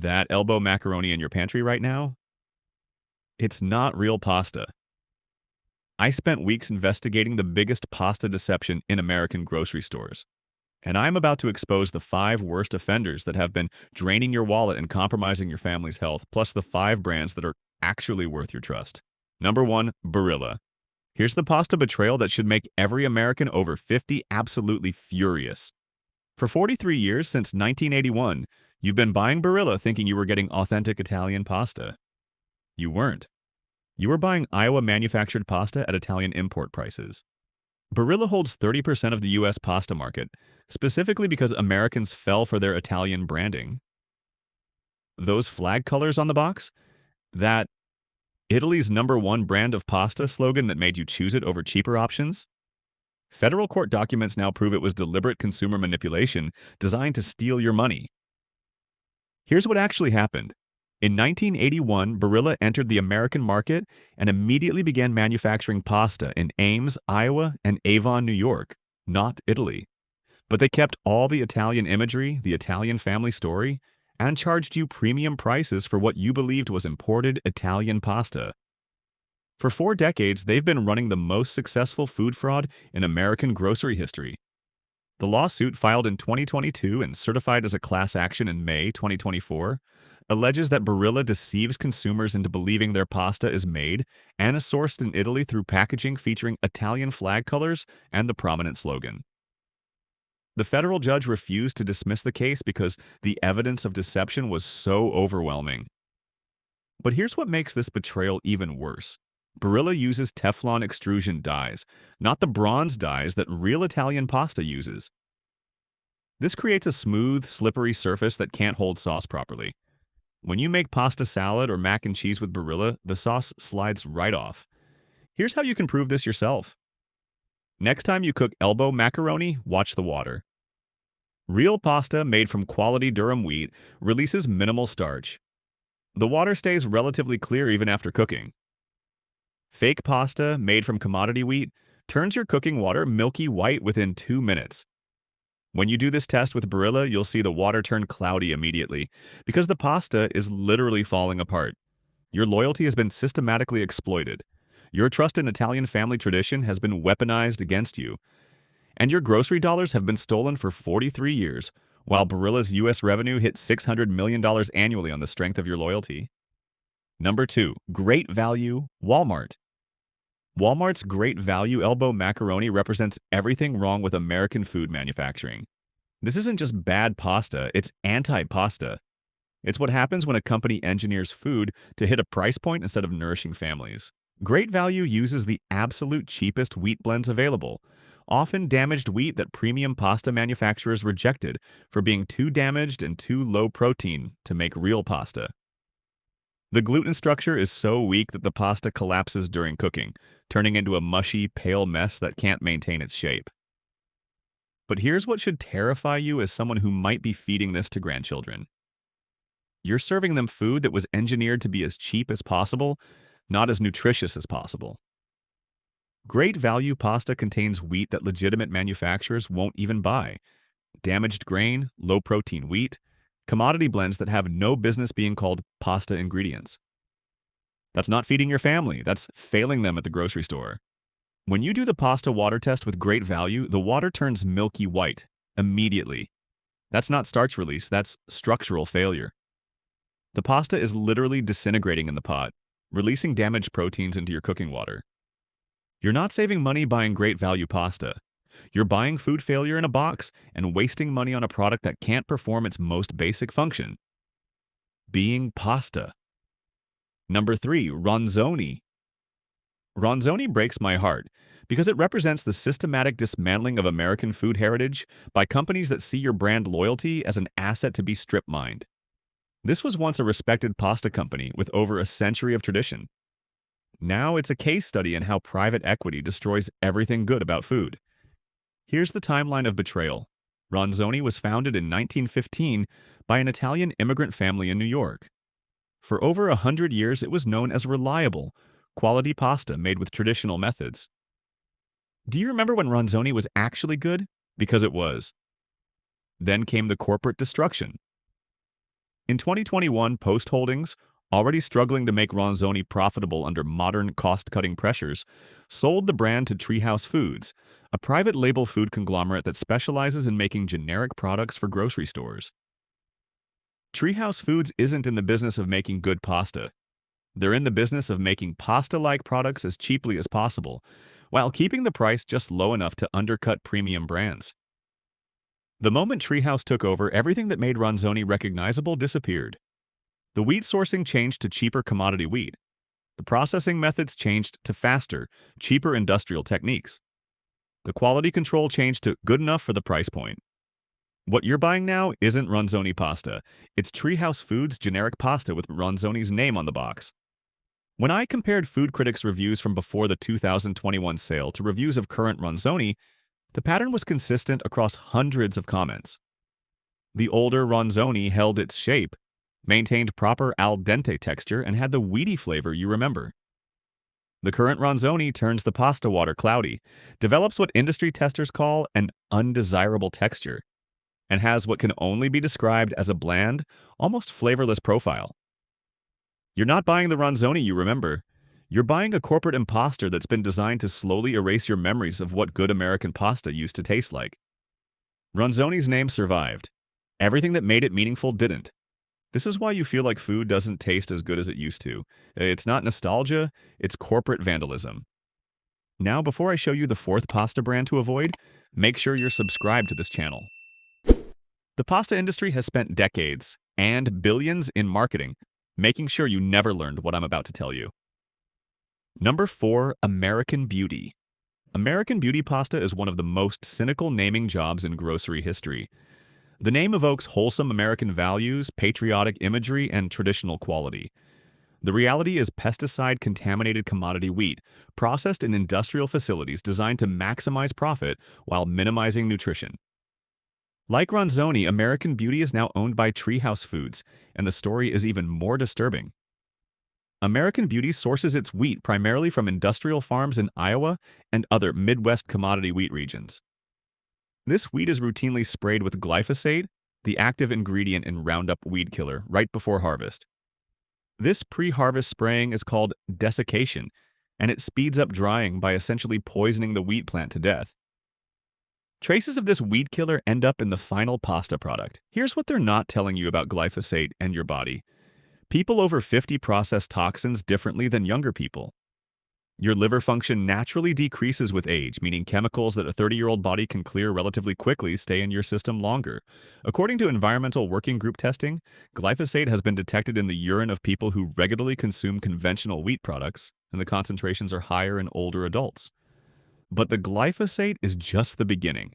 That elbow macaroni in your pantry right now? It's not real pasta. I spent weeks investigating the biggest pasta deception in American grocery stores. And I'm about to expose the 5 worst offenders that have been draining your wallet and compromising your family's health, plus the 5 brands that are actually worth your trust. Number 1, Barilla. Here's the pasta betrayal that should make every American over 50 absolutely furious. For 43 years, since 1981, you've been buying Barilla thinking you were getting authentic Italian pasta. You weren't. You were buying Iowa-manufactured pasta at Italian import prices. Barilla holds 30% of the U.S. pasta market, specifically because Americans fell for their Italian branding. Those flag colors on the box? That Italy's #1 brand of pasta slogan that made you choose it over cheaper options? Federal court documents now prove it was deliberate consumer manipulation designed to steal your money. Here's what actually happened. In 1981, Barilla entered the American market and immediately began manufacturing pasta in Ames, Iowa, and Avon, New York, not Italy. But they kept all the Italian imagery, the Italian family story, and charged you premium prices for what you believed was imported Italian pasta. For 4 decades, they've been running the most successful food fraud in American grocery history. The lawsuit, filed in 2022 and certified as a class action in May 2024, alleges that Barilla deceives consumers into believing their pasta is made and is sourced in Italy through packaging featuring Italian flag colors and the prominent slogan. The federal judge refused to dismiss the case because the evidence of deception was so overwhelming. But here's what makes this betrayal even worse. Barilla uses Teflon extrusion dyes, not the bronze dyes that real Italian pasta uses. This creates a smooth, slippery surface that can't hold sauce properly. When you make pasta salad or mac and cheese with Barilla, the sauce slides right off. Here's how you can prove this yourself. Next time you cook elbow macaroni, watch the water. Real pasta made from quality durum wheat releases minimal starch. The water stays relatively clear even after cooking. Fake pasta made from commodity wheat turns your cooking water milky white within 2 minutes. When you do this test with Barilla, you'll see the water turn cloudy immediately because the pasta is literally falling apart. Your loyalty has been systematically exploited. Your trust in Italian family tradition has been weaponized against you. And your grocery dollars have been stolen for 43 years, while Barilla's U.S. revenue hit $600 million annually on the strength of your loyalty. Number 2, great value, Walmart. Walmart's great value elbow macaroni represents everything wrong with American food manufacturing. This isn't just bad pasta, it's anti-pasta. It's what happens when a company engineers food to hit a price point instead of nourishing families. Great Value uses the absolute cheapest wheat blends available, often damaged wheat that premium pasta manufacturers rejected for being too damaged and too low protein to make real pasta. The gluten structure is so weak that the pasta collapses during cooking, turning into a mushy, pale mess that can't maintain its shape. But here's what should terrify you as someone who might be feeding this to grandchildren. You're serving them food that was engineered to be as cheap as possible, not as nutritious as possible. Great Value pasta contains wheat that legitimate manufacturers won't even buy, damaged grain, low-protein wheat, commodity blends that have no business being called pasta ingredients. That's not feeding your family, that's failing them at the grocery store. When you do the pasta water test with Great Value, the water turns milky white, immediately. That's not starch release, that's structural failure. The pasta is literally disintegrating in the pot, releasing damaged proteins into your cooking water. You're not saving money buying Great Value pasta. You're buying food failure in a box and wasting money on a product that can't perform its most basic function: being pasta. Number 3, Ronzoni. Ronzoni breaks my heart because it represents the systematic dismantling of American food heritage by companies that see your brand loyalty as an asset to be strip-mined. This was once a respected pasta company with over a century of tradition. Now it's a case study in how private equity destroys everything good about food. Here's the timeline of betrayal. Ronzoni was founded in 1915 by an Italian immigrant family in New York. For over 100 years, it was known as reliable, quality pasta made with traditional methods. Do you remember when Ronzoni was actually good? Because it was. Then came the corporate destruction. In 2021, Post Holdings, already struggling to make Ronzoni profitable under modern cost-cutting pressures, sold the brand to Treehouse Foods, a private label food conglomerate that specializes in making generic products for grocery stores. Treehouse Foods isn't in the business of making good pasta. They're in the business of making pasta-like products as cheaply as possible, while keeping the price just low enough to undercut premium brands. The moment Treehouse took over, everything that made Ronzoni recognizable disappeared. The wheat sourcing changed to cheaper commodity wheat. The processing methods changed to faster, cheaper industrial techniques. The quality control changed to good enough for the price point. What you're buying now isn't Ronzoni pasta. It's Treehouse Foods generic pasta with Ronzoni's name on the box. When I compared food critics' reviews from before the 2021 sale to reviews of current Ronzoni, the pattern was consistent across hundreds of comments. The older Ronzoni held its shape, maintained proper al dente texture, and had the weedy flavor you remember. The current Ronzoni turns the pasta water cloudy, develops what industry testers call an undesirable texture, and has what can only be described as a bland, almost flavorless profile. You're not buying the Ronzoni you remember. You're buying a corporate imposter that's been designed to slowly erase your memories of what good American pasta used to taste like. Ronzoni's name survived. Everything that made it meaningful didn't. This is why you feel like food doesn't taste as good as it used to. It's not nostalgia, it's corporate vandalism. Now, before I show you the fourth pasta brand to avoid, make sure you're subscribed to this channel. The pasta industry has spent decades and billions in marketing, making sure you never learned what I'm about to tell you. Number 4. American Beauty. American Beauty pasta is one of the most cynical naming jobs in grocery history. The name evokes wholesome American values, patriotic imagery, and traditional quality. The reality is pesticide-contaminated commodity wheat, processed in industrial facilities designed to maximize profit while minimizing nutrition. Like Ronzoni, American Beauty is now owned by Treehouse Foods, and the story is even more disturbing. American Beauty sources its wheat primarily from industrial farms in Iowa and other Midwest commodity wheat regions. This wheat is routinely sprayed with glyphosate, the active ingredient in Roundup weed killer, right before harvest. This pre-harvest spraying is called desiccation, and it speeds up drying by essentially poisoning the wheat plant to death. Traces of this weed killer end up in the final pasta product. Here's what they're not telling you about glyphosate and your body. People over 50 process toxins differently than younger people. Your liver function naturally decreases with age, meaning chemicals that a 30-year-old body can clear relatively quickly stay in your system longer. According to environmental working group testing, glyphosate has been detected in the urine of people who regularly consume conventional wheat products, and the concentrations are higher in older adults. But the glyphosate is just the beginning.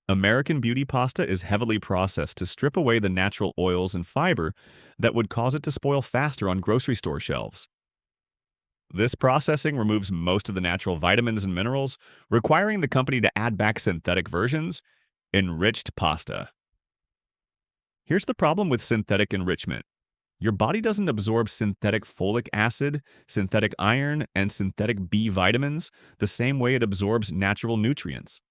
American Beauty pasta is heavily processed to strip away the natural oils and fiber that would cause it to spoil faster on grocery store shelves. This processing removes most of the natural vitamins and minerals, requiring the company to add back synthetic versions, enriched pasta. Here's the problem with synthetic enrichment. Your body doesn't absorb synthetic folic acid, synthetic iron, and synthetic B vitamins the same way it absorbs natural nutrients.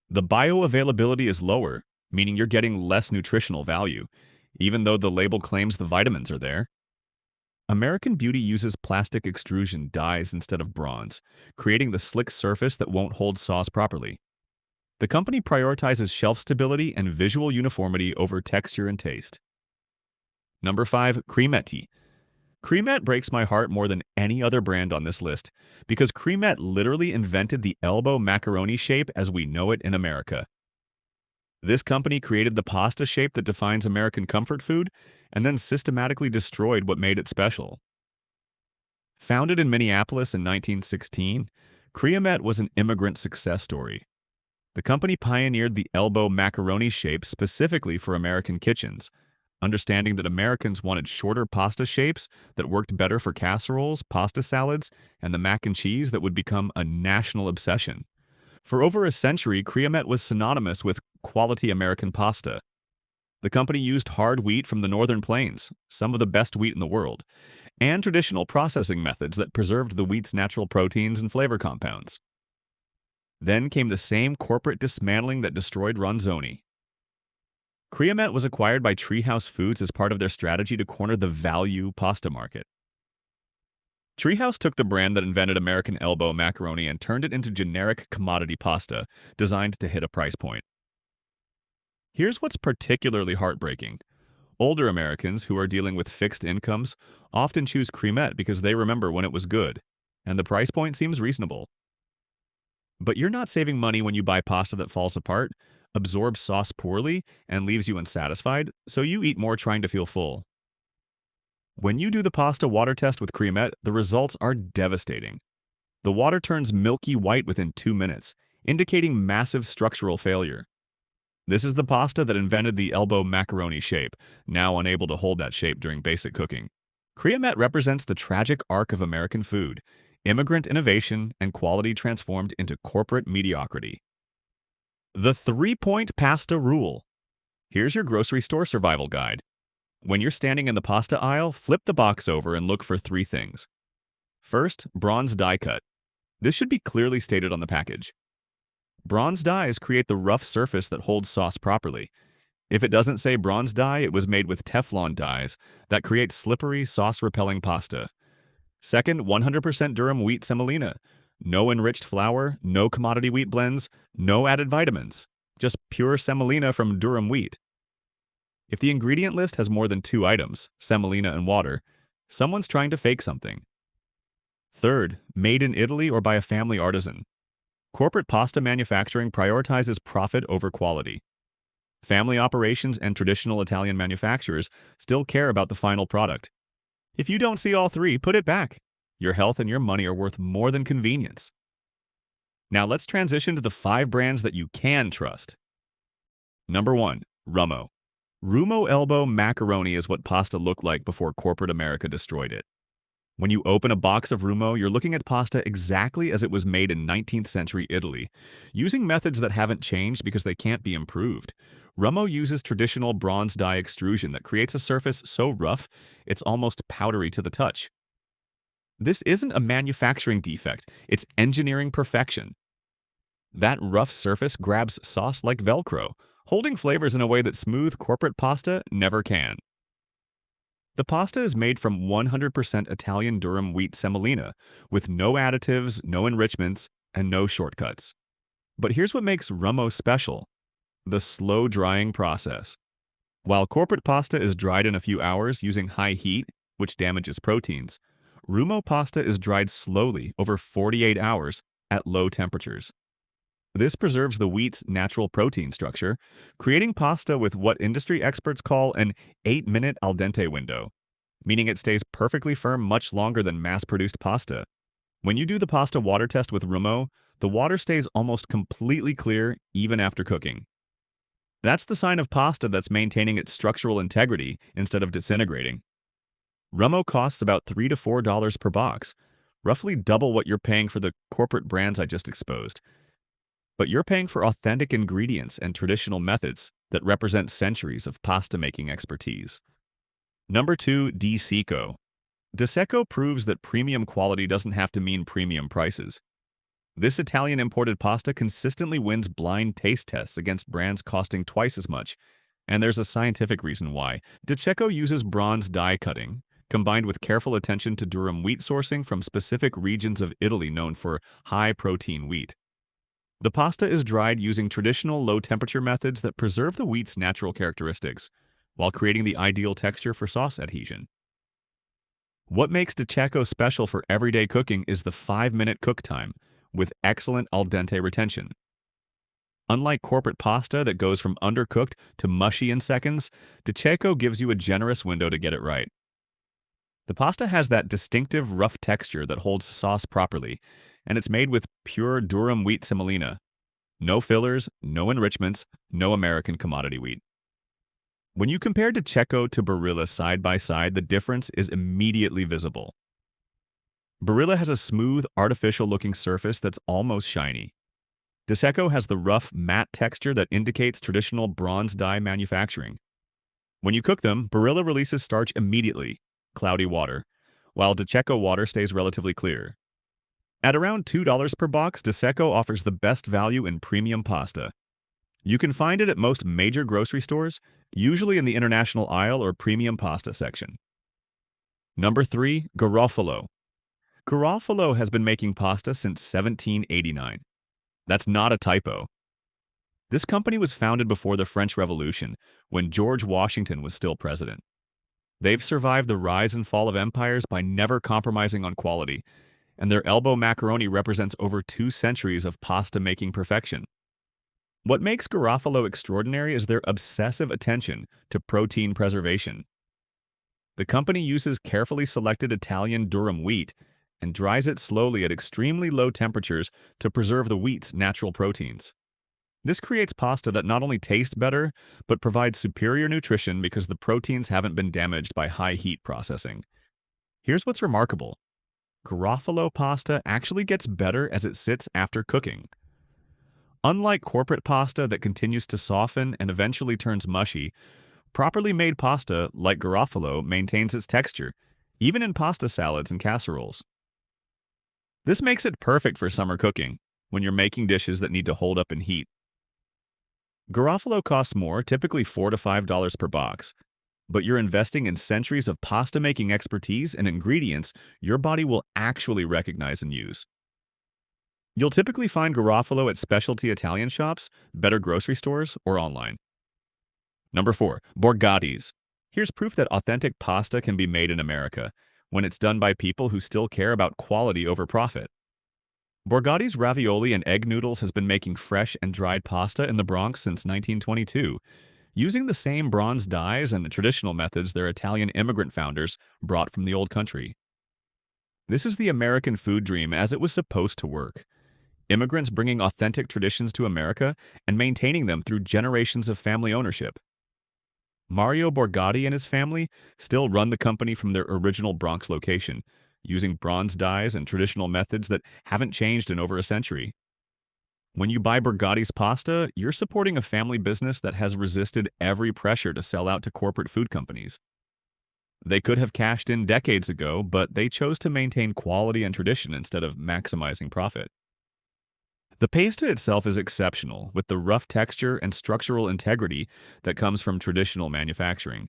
The bioavailability is lower, meaning you're getting less nutritional value, even though the label claims the vitamins are there. American Beauty uses plastic extrusion dyes instead of bronze, creating the slick surface that won't hold sauce properly. The company prioritizes shelf stability and visual uniformity over texture and taste. Number 5. Creamette. Creamette breaks my heart more than any other brand on this list because Creamette literally invented the elbow macaroni shape as we know it in America. This company created the pasta shape that defines American comfort food and then systematically destroyed what made it special. Founded in Minneapolis in 1916, Creamette was an immigrant success story. The company pioneered the elbow macaroni shape specifically for American kitchens, understanding that Americans wanted shorter pasta shapes that worked better for casseroles, pasta salads, and the mac and cheese that would become a national obsession. For over a century, Creamette was synonymous with quality American pasta. The company used hard wheat from the northern plains, some of the best wheat in the world, and traditional processing methods that preserved the wheat's natural proteins and flavor compounds. Then came the same corporate dismantling that destroyed Ronzoni. Creamette was acquired by Treehouse Foods as part of their strategy to corner the value pasta market. Treehouse took the brand that invented American elbow macaroni and turned it into generic commodity pasta designed to hit a price point. Here's what's particularly heartbreaking. Older Americans who are dealing with fixed incomes often choose Creamette because they remember when it was good, and the price point seems reasonable. But you're not saving money when you buy pasta that falls apart, absorbs sauce poorly, and leaves you unsatisfied, so you eat more trying to feel full. When you do the pasta water test with Creamette, the results are devastating. The water turns milky white within 2 minutes, indicating massive structural failure. This is the pasta that invented the elbow macaroni shape, now unable to hold that shape during basic cooking. Creamette represents the tragic arc of American food, immigrant innovation and quality transformed into corporate mediocrity. The 3-point pasta rule. Here's your grocery store survival guide. When you're standing in the pasta aisle, flip the box over and look for 3 things. First, bronze die cut. This should be clearly stated on the package. Bronze dies create the rough surface that holds sauce properly. If it doesn't say bronze die, it was made with Teflon dies that create slippery, sauce-repelling pasta. Second, 100% durum wheat semolina. No enriched flour, no commodity wheat blends, no added vitamins. Just pure semolina from durum wheat. If the ingredient list has more than 2 items, semolina and water, someone's trying to fake something. Third, made in Italy or by a family artisan. Corporate pasta manufacturing prioritizes profit over quality. Family operations and traditional Italian manufacturers still care about the final product. If you don't see all 3, put it back. Your health and your money are worth more than convenience. Now let's transition to the 5 brands that you can trust. Number 1. Rummo. Rummo elbow macaroni is what pasta looked like before corporate America destroyed it. When you open a box of Rummo, you're looking at pasta exactly as it was made in 19th century Italy, using methods that haven't changed because they can't be improved. Rummo uses traditional bronze die extrusion that creates a surface so rough it's almost powdery to the touch. This isn't a manufacturing defect, it's engineering perfection. That rough surface grabs sauce like Velcro, holding flavors in a way that smooth corporate pasta never can. The pasta is made from 100% Italian durum wheat semolina, with no additives, no enrichments, and no shortcuts. But here's what makes Rummo special: the slow drying process. While corporate pasta is dried in a few hours using high heat, which damages proteins, Rummo pasta is dried slowly over 48 hours at low temperatures. This preserves the wheat's natural protein structure, creating pasta with what industry experts call an 8-minute al dente window, meaning it stays perfectly firm much longer than mass-produced pasta. When you do the pasta water test with Rummo, the water stays almost completely clear even after cooking. That's the sign of pasta that's maintaining its structural integrity instead of disintegrating. Rummo costs about $3 to $4 per box, roughly double what you're paying for the corporate brands I just exposed. But you're paying for authentic ingredients and traditional methods that represent centuries of pasta-making expertise. Number 2, Cecco. Cecco proves that premium quality doesn't have to mean premium prices. This Italian imported pasta consistently wins blind taste tests against brands costing twice as much, and there's a scientific reason why. Cecco uses bronze die cutting, combined with careful attention to durum wheat sourcing from specific regions of Italy known for high-protein wheat. The pasta is dried using traditional low-temperature methods that preserve the wheat's natural characteristics, while creating the ideal texture for sauce adhesion. What makes Cecco special for everyday cooking is the 5-minute cook time, with excellent al dente retention. Unlike corporate pasta that goes from undercooked to mushy in seconds, Cecco gives you a generous window to get it right. The pasta has that distinctive rough texture that holds sauce properly, and it's made with pure durum wheat semolina. No fillers, no enrichments, no American commodity wheat. When you compare Cecco to Barilla side by side, the difference is immediately visible. Barilla has a smooth, artificial-looking surface that's almost shiny. Cecco has the rough, matte texture that indicates traditional bronze die manufacturing. When you cook them, Barilla releases starch immediately, cloudy water, while Cecco water stays relatively clear. At around $2 per box, Cecco offers the best value in premium pasta. You can find it at most major grocery stores, usually in the international aisle or premium pasta section. Number 3, Garofalo. Garofalo has been making pasta since 1789. That's not a typo. This company was founded before the French Revolution, when George Washington was still president. They've survived the rise and fall of empires by never compromising on quality, and their elbow macaroni represents over 2 centuries of pasta-making perfection. What makes Garofalo extraordinary is their obsessive attention to protein preservation. The company uses carefully selected Italian durum wheat and dries it slowly at extremely low temperatures to preserve the wheat's natural proteins. This creates pasta that not only tastes better, but provides superior nutrition because the proteins haven't been damaged by high heat processing. Here's what's remarkable. Garofalo pasta actually gets better as it sits after cooking. Unlike corporate pasta that continues to soften and eventually turns mushy, properly made pasta, like Garofalo, maintains its texture, even in pasta salads and casseroles. This makes it perfect for summer cooking, when you're making dishes that need to hold up in heat. Garofalo costs more, typically $4 to $5 per box, but you're investing in centuries of pasta-making expertise and ingredients your body will actually recognize and use. You'll typically find Garofalo at specialty Italian shops, better grocery stores, or online. Number 4, Borgatti's. Here's proof that authentic pasta can be made in America, when it's done by people who still care about quality over profit. Borgatti's ravioli and egg noodles has been making fresh and dried pasta in the Bronx since 1922, using the same bronze dyes and traditional methods their Italian immigrant founders brought from the old country. This is the American food dream as it was supposed to work. Immigrants bringing authentic traditions to America and maintaining them through generations of family ownership. Mario Borgatti and his family still run the company from their original Bronx location, using bronze dyes and traditional methods that haven't changed in over a century. When you buy Borgatti's pasta, you're supporting a family business that has resisted every pressure to sell out to corporate food companies. They could have cashed in decades ago, but they chose to maintain quality and tradition instead of maximizing profit. The pasta itself is exceptional, with the rough texture and structural integrity that comes from traditional manufacturing.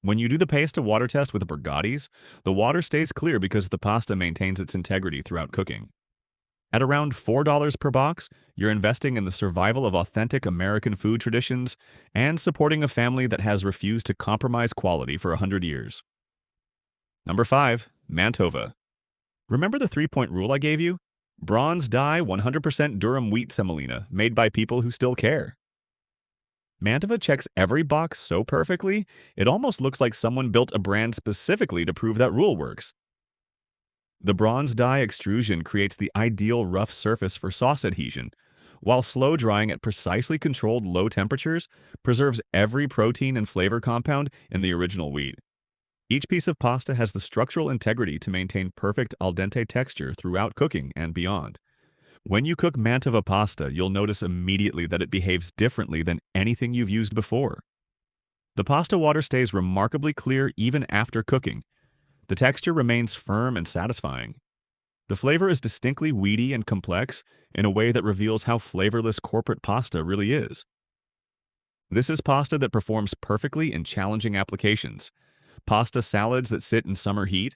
When you do the pasta water test with Borgatti's, the water stays clear because the pasta maintains its integrity throughout cooking. At around $4 per box, you're investing in the survival of authentic American food traditions and supporting a family that has refused to compromise quality for 100 years. Number 5, Mantova. Remember the 3-point rule I gave you? Bronze dye 100% durum wheat semolina, made by people who still care. Mantova checks every box so perfectly, it almost looks like someone built a brand specifically to prove that rule works. The bronze dye extrusion creates the ideal rough surface for sauce adhesion, while slow drying at precisely controlled low temperatures preserves every protein and flavor compound in the original wheat. Each piece of pasta has the structural integrity to maintain perfect al dente texture throughout cooking and beyond. When you cook Mantova pasta, you'll notice immediately that it behaves differently than anything you've used before. The pasta water stays remarkably clear even after cooking. The texture remains firm and satisfying. The flavor is distinctly weedy and complex in a way that reveals how flavorless corporate pasta really is. This is pasta that performs perfectly in challenging applications. Pasta salads that sit in summer heat,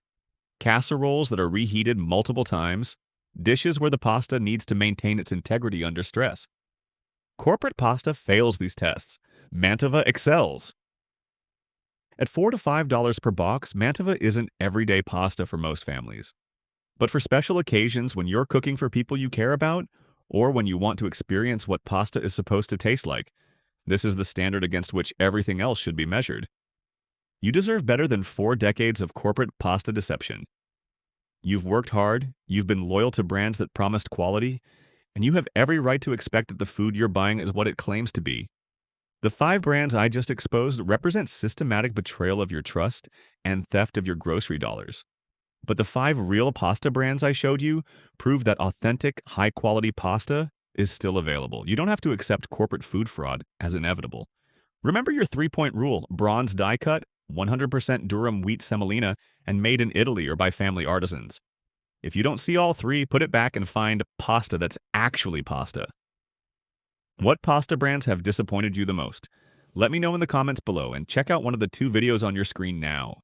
casseroles that are reheated multiple times, dishes where the pasta needs to maintain its integrity under stress. Corporate pasta fails these tests. Mantova excels. At $4 to $5 per box, Mantova isn't everyday pasta for most families. But for special occasions when you're cooking for people you care about, or when you want to experience what pasta is supposed to taste like, this is the standard against which everything else should be measured. You deserve better than 4 decades of corporate pasta deception. You've worked hard, you've been loyal to brands that promised quality, and you have every right to expect that the food you're buying is what it claims to be. The 5 brands I just exposed represent systematic betrayal of your trust and theft of your grocery dollars. But the 5 real pasta brands I showed you prove that authentic, high-quality pasta is still available. You don't have to accept corporate food fraud as inevitable. Remember your 3-point rule: bronze die cut, 100% durum wheat semolina, and made in Italy or by family artisans. If you don't see all 3, put it back and find pasta that's actually pasta. What pasta brands have disappointed you the most? Let me know in the comments below and check out one of the 2 videos on your screen now.